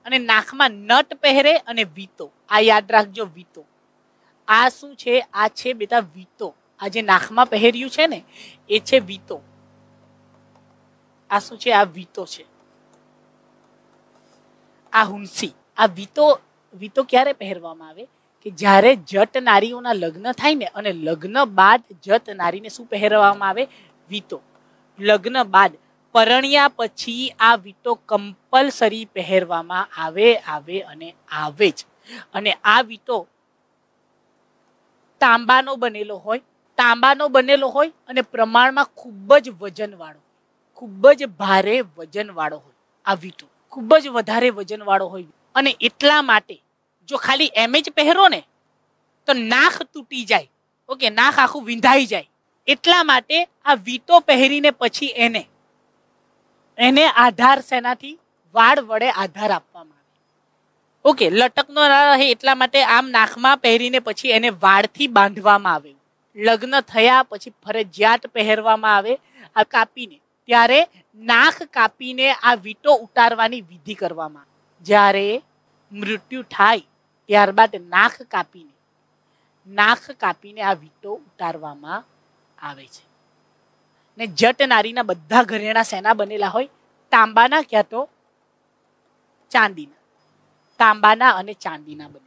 અને નાકમાં નટ પહેરે અને વીતો. આ યાદ રાખજો, વીતો. આ શું છે? આ છે બેટા વીતો. આ જે નાકમાં પહેર્યું છે ને એ છે વીતો. આ શું છે? આ વીતો છે. આ હુંસી. આ વીતો. વીતો ક્યારે પહેરવામાં આવે? કે જ્યારે જટ નારીઓના લગ્ન થાય ને, અને લગ્ન બાદ જટ નારીને શું પહેરવામાં આવે? વીતો. લગ્ન બાદ પરણ્યા પછી આ વીતો કમ્પલસરી પહેરવામાં આવે જ. અને આ વીતો તાંબાનો બનેલો હોય અને પ્રમાણમાં ખૂબ જ વજનવાળો, ખૂબ જ ભારે વજનવાળો હોય. આ વીતો ખૂબ જ વધારે વજનવાળો હોય. અને એટલા માટે જો ખાલી એમ જ પહેરો ને તો નાક તૂટી જાય. ઓકે, નાક આખું વિંધાઈ જાય. એટલા માટે આ વીતો પહેરીને પછી એને આધાર શેનાથી? વાળ વડે આધાર આપવામાં આવે. ઓકે, લટકનો ના રહે એટલા માટે આમ નાકમાં પહેરીને પછી એને વાળથી બાંધવામાં આવે. લગ્ન થયા પછી ફરજિયાત પહેરવામાં આવે. આ કાપીને, ત્યારે નાક કાપીને આ વીટો ઉતારવાની વિધિ કરવામાં આવે. જ્યારે મૃત્યુ થાય ત્યારબાદ નાક કાપીને આ વીટો ઉતારવામાં આવે છે. ને જટ નારીના બધા ઘરેણા શેના બનેલા હોય? તાંબાના ક્યાં તો ચાંદીના. તાંબાના અને ચાંદીના બનેલા.